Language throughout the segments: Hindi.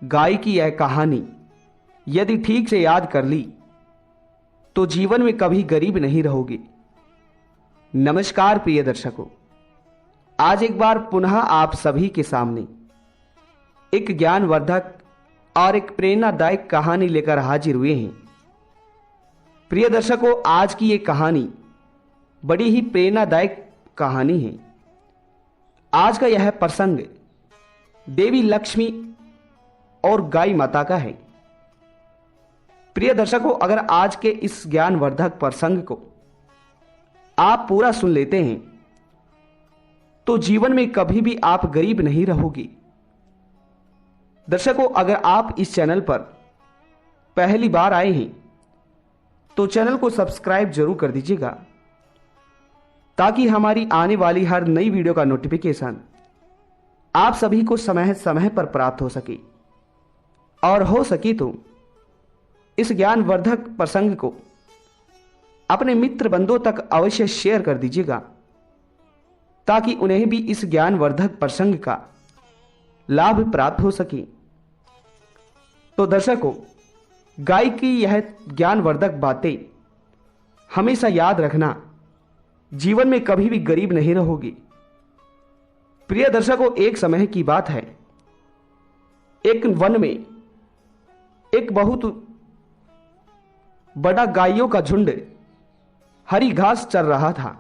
गाय की यह कहानी यदि ठीक से याद कर ली तो जीवन में कभी गरीब नहीं रहोगे। नमस्कार प्रिय दर्शकों, आज एक बार पुनः आप सभी के सामने एक ज्ञानवर्धक और एक प्रेरणादायक कहानी लेकर हाजिर हुए हैं। प्रिय दर्शकों, आज की ये कहानी बड़ी ही प्रेरणादायक कहानी है। आज का यह प्रसंग देवी लक्ष्मी और गाय माता का है। प्रिय दर्शकों, अगर आज के इस ज्ञानवर्धक प्रसंग को आप पूरा सुन लेते हैं तो जीवन में कभी भी आप गरीब नहीं रहोगे। दर्शकों, अगर आप इस चैनल पर पहली बार आए हैं तो चैनल को सब्सक्राइब जरूर कर दीजिएगा ताकि हमारी आने वाली हर नई वीडियो का नोटिफिकेशन आप सभी को समय समय पर प्राप्त हो सके, और हो सके तो इस ज्ञानवर्धक प्रसंग को अपने मित्र बंधुओं तक अवश्य शेयर कर दीजिएगा ताकि उन्हें भी इस ज्ञानवर्धक प्रसंग का लाभ प्राप्त हो सके। तो दर्शकों, गाय की यह ज्ञानवर्धक बातें हमेशा याद रखना, जीवन में कभी भी गरीब नहीं रहोगे। प्रिय दर्शकों, एक समय की बात है, एक वन में एक बहुत बड़ा गायों का झुंड हरी घास चर रहा था,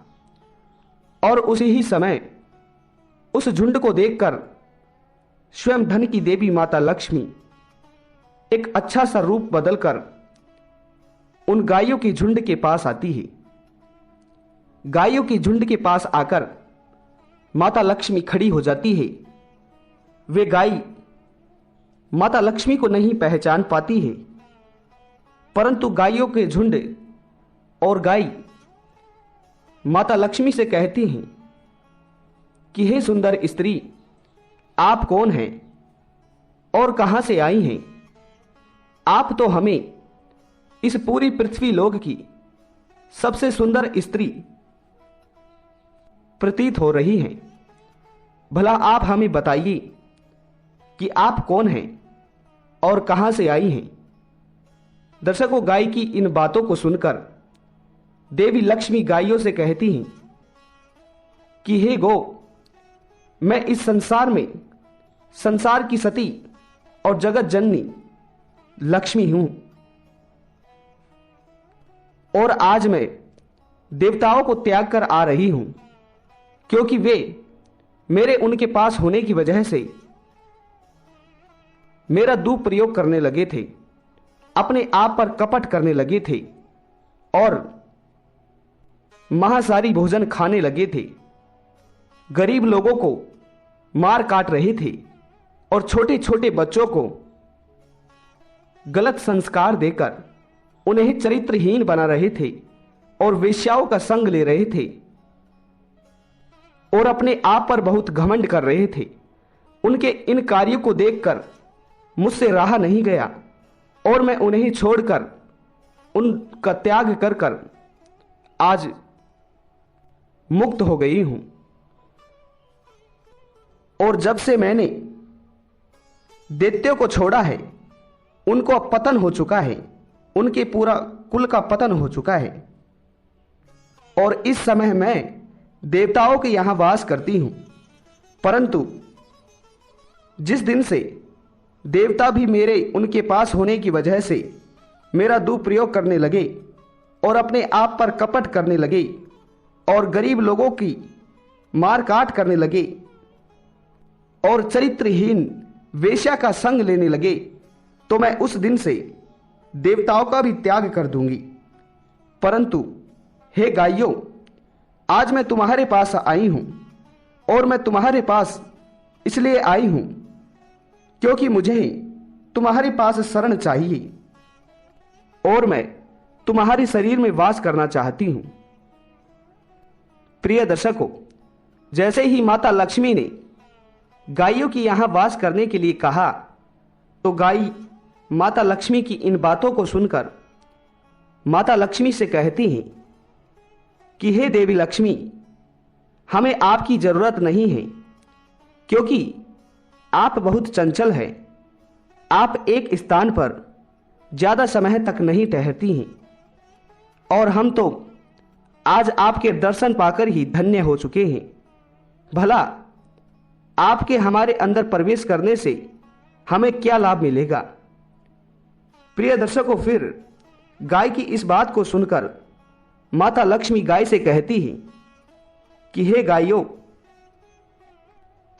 और उसी ही समय उस झुंड को देखकर स्वयं धन की देवी माता लक्ष्मी एक अच्छा सा रूप बदलकर उन गायों के झुंड के पास आती है। गायों के झुंड के पास आकर माता लक्ष्मी खड़ी हो जाती है। वे गाय माता लक्ष्मी को नहीं पहचान पाती है, परंतु गायों के झुंड और गाय माता लक्ष्मी से कहती हैं कि हे सुंदर स्त्री, आप कौन हैं और कहां से आई हैं? आप तो हमें इस पूरी पृथ्वी लोक की सबसे सुंदर स्त्री प्रतीत हो रही हैं। भला आप हमें बताइए कि आप कौन हैं और कहां से आई हैं? दर्शकों, गाय की इन बातों को सुनकर देवी लक्ष्मी गायों से कहती हैं कि हे गो, मैं इस संसार में संसार की सती और जगत जननी लक्ष्मी हूं, और आज मैं देवताओं को त्याग कर आ रही हूं क्योंकि वे मेरे उनके पास होने की वजह से मेरा दुरुपयोग करने लगे थे, अपने आप पर कपट करने लगे थे और महासारी भोजन खाने लगे थे, गरीब लोगों को मार काट रहे थे और छोटे छोटे बच्चों को गलत संस्कार देकर उन्हें चरित्रहीन बना रहे थे और वेश्याओं का संग ले रहे थे और अपने आप पर बहुत घमंड कर रहे थे। उनके इन कार्यों को देखकर मुझसे रहा नहीं गया और मैं उन्हें छोड़कर उनका त्याग कर कर आज मुक्त हो गई हूं। और जब से मैंने दैत्यों को छोड़ा है, उनको अब पतन हो चुका है, उनके पूरा कुल का पतन हो चुका है, और इस समय मैं देवताओं के यहां वास करती हूं। परंतु जिस दिन से देवता भी मेरे उनके पास होने की वजह से मेरा दुरुपयोग करने लगे और अपने आप पर कपट करने लगे और गरीब लोगों की मार काट करने लगे और चरित्रहीन वेश्या का संग लेने लगे, तो मैं उस दिन से देवताओं का भी त्याग कर दूंगी। परंतु हे गाइयों, आज मैं तुम्हारे पास आई हूं, और मैं तुम्हारे पास इसलिए आई हूं क्योंकि मुझे तुम्हारे पास शरण चाहिए और मैं तुम्हारे शरीर में वास करना चाहती हूं। प्रिय दर्शकों, जैसे ही माता लक्ष्मी ने गायों की यहां वास करने के लिए कहा तो गाय माता लक्ष्मी की इन बातों को सुनकर माता लक्ष्मी से कहती हैं कि हे देवी लक्ष्मी, हमें आपकी जरूरत नहीं है क्योंकि आप बहुत चंचल हैं, आप एक स्थान पर ज्यादा समय तक नहीं ठहरती हैं, और हम तो आज आपके दर्शन पाकर ही धन्य हो चुके हैं। भला आपके हमारे अंदर प्रवेश करने से हमें क्या लाभ मिलेगा? प्रिय दर्शकों, फिर गाय की इस बात को सुनकर माता लक्ष्मी गाय से कहती है कि हे गायों,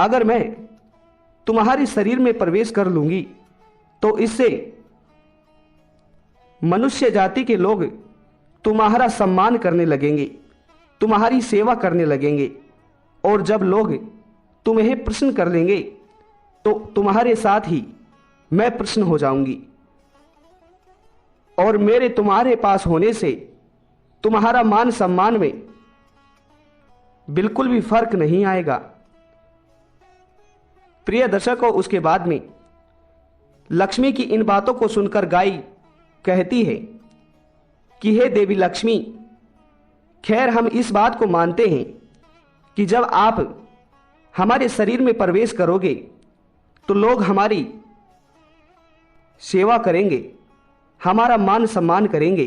अगर मैं तुम्हारे शरीर में प्रवेश कर लूंगी तो इससे मनुष्य जाति के लोग तुम्हारा सम्मान करने लगेंगे, तुम्हारी सेवा करने लगेंगे, और जब लोग तुम्हें प्रश्न कर लेंगे तो तुम्हारे साथ ही मैं प्रश्न हो जाऊंगी, और मेरे तुम्हारे पास होने से तुम्हारा मान सम्मान में बिल्कुल भी फर्क नहीं आएगा। प्रिय दर्शकों, उसके बाद में लक्ष्मी की इन बातों को सुनकर गाय कहती है कि हे देवी लक्ष्मी, खैर हम इस बात को मानते हैं कि जब आप हमारे शरीर में प्रवेश करोगे तो लोग हमारी सेवा करेंगे, हमारा मान सम्मान करेंगे,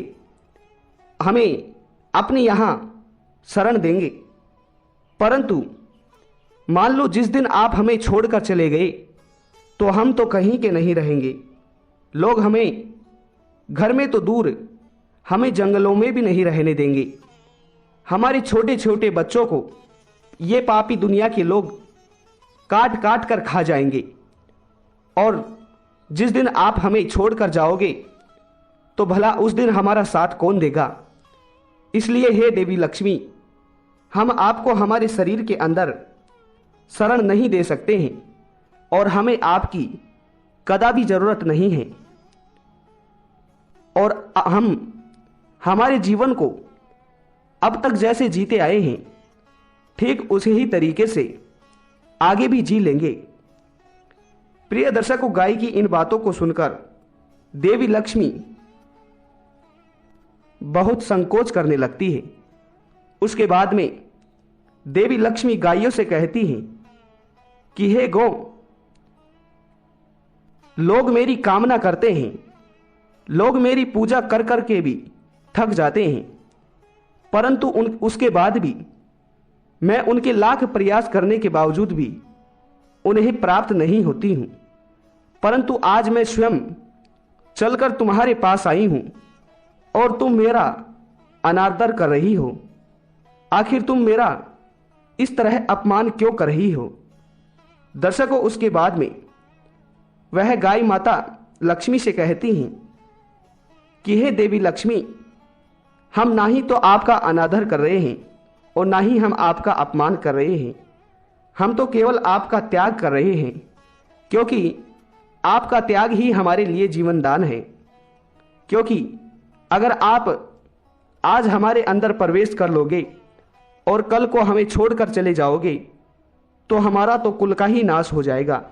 हमें अपने यहां शरण देंगे। परंतु मान लो जिस दिन आप हमें छोड़कर चले गए तो हम तो कहीं के नहीं रहेंगे। लोग हमें घर में तो दूर, हमें जंगलों में भी नहीं रहने देंगे। हमारे छोटे छोटे बच्चों को ये पापी दुनिया के लोग काट काट कर खा जाएंगे, और जिस दिन आप हमें छोड़कर जाओगे तो भला उस दिन हमारा साथ कौन देगा? इसलिए हे देवी लक्ष्मी, हम आपको हमारे शरीर के अंदर शरण नहीं दे सकते हैं, और हमें आपकी कदापि जरूरत नहीं है, और हम हमारे जीवन को अब तक जैसे जीते आए हैं ठीक उसी ही तरीके से आगे भी जी लेंगे। प्रिय दर्शकों, गाय की इन बातों को सुनकर देवी लक्ष्मी बहुत संकोच करने लगती है। उसके बाद में देवी लक्ष्मी गायों से कहती हैं कि हे गौ, लोग मेरी कामना करते हैं, लोग मेरी पूजा कर कर के भी थक जाते हैं, परंतु उसके बाद भी मैं उनके लाख प्रयास करने के बावजूद भी उन्हें प्राप्त नहीं होती हूं। परंतु आज मैं स्वयं चलकर तुम्हारे पास आई हूं और तुम मेरा अनादर कर रही हो। आखिर तुम मेरा इस तरह अपमान क्यों कर रही हो? दर्शकों, उसके बाद में वह गाय माता लक्ष्मी से कहती हैं कि हे देवी लक्ष्मी, हम ना ही तो आपका अनादर कर रहे हैं और ना ही हम आपका अपमान कर रहे हैं। हम तो केवल आपका त्याग कर रहे हैं, क्योंकि आपका त्याग ही हमारे लिए जीवन दान है। क्योंकि अगर आप आज हमारे अंदर प्रवेश कर लोगे और कल को हमें छोड़कर चले जाओगे तो हमारा तो कुल का ही नाश हो जाएगा।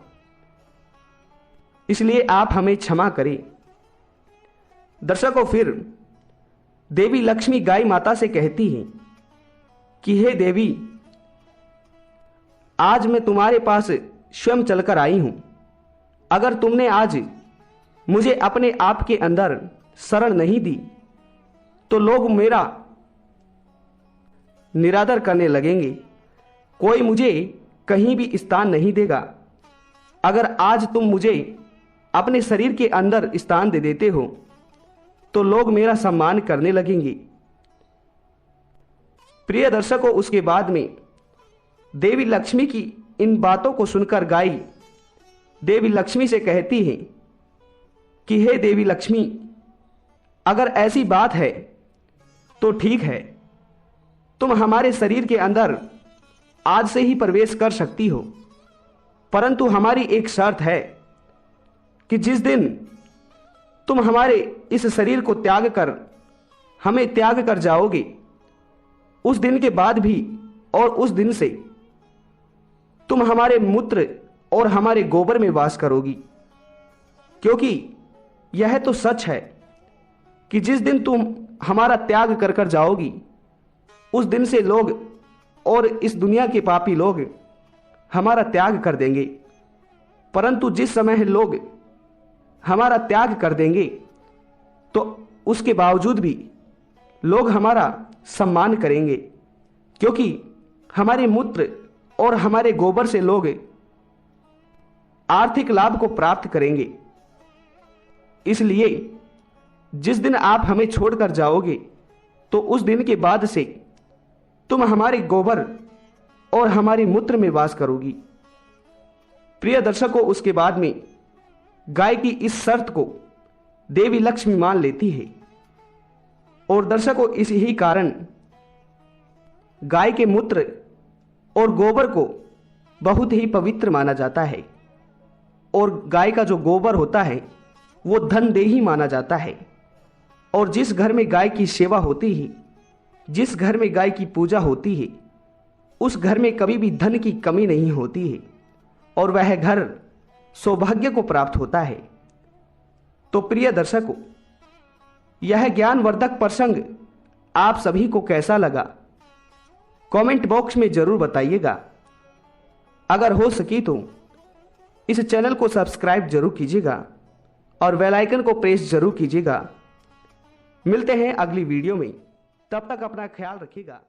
इसलिए आप हमें क्षमा करें। दर्शकों, फिर देवी लक्ष्मी गाय माता से कहती हैं कि हे देवी, आज मैं तुम्हारे पास स्वयं चलकर आई हूं। अगर तुमने आज मुझे अपने आप के अंदर शरण नहीं दी तो लोग मेरा निरादर करने लगेंगे, कोई मुझे कहीं भी स्थान नहीं देगा। अगर आज तुम मुझे अपने शरीर के अंदर स्थान दे देते हो तो लोग मेरा सम्मान करने लगेंगे। प्रिय दर्शकों, उसके बाद में देवी लक्ष्मी की इन बातों को सुनकर गाय देवी लक्ष्मी से कहती है कि हे देवी लक्ष्मी, अगर ऐसी बात है तो ठीक है, तुम हमारे शरीर के अंदर आज से ही प्रवेश कर सकती हो, परंतु हमारी एक शर्त है कि जिस दिन तुम हमारे इस शरीर को त्याग कर हमें त्याग कर जाओगे, उस दिन के बाद भी और उस दिन से तुम हमारे मूत्र और हमारे गोबर में वास करोगी। क्योंकि यह तो सच है कि जिस दिन तुम हमारा त्याग कर कर जाओगी, उस दिन से लोग और इस दुनिया के पापी लोग हमारा त्याग कर देंगे। परंतु जिस समय लोग हमारा त्याग कर देंगे तो उसके बावजूद भी लोग हमारा सम्मान करेंगे, क्योंकि हमारे मूत्र और हमारे गोबर से लोग आर्थिक लाभ को प्राप्त करेंगे। इसलिए जिस दिन आप हमें छोड़कर जाओगे तो उस दिन के बाद से तुम हमारे गोबर और हमारे मूत्र में वास करोगी। प्रिय दर्शकों, उसके बाद में गाय की इस शर्त को देवी लक्ष्मी मान लेती है और दर्शकों इसी ही कारण गाय के मूत्र और गोबर को बहुत ही पवित्र माना जाता है और गाय का जो गोबर होता है वो धनदेही माना जाता है। और जिस घर में गाय की सेवा होती है, जिस घर में गाय की पूजा होती है, उस घर में कभी भी धन की कमी नहीं होती है और वह घर सौभाग्य को प्राप्त होता है। तो प्रिय दर्शकों, यह ज्ञानवर्धक प्रसंग आप सभी को कैसा लगा कमेंट बॉक्स में जरूर बताइएगा। अगर हो सके तो इस चैनल को सब्सक्राइब जरूर कीजिएगा और बेल आइकन को प्रेस जरूर कीजिएगा। मिलते हैं अगली वीडियो में, तब तक अपना ख्याल रखिएगा।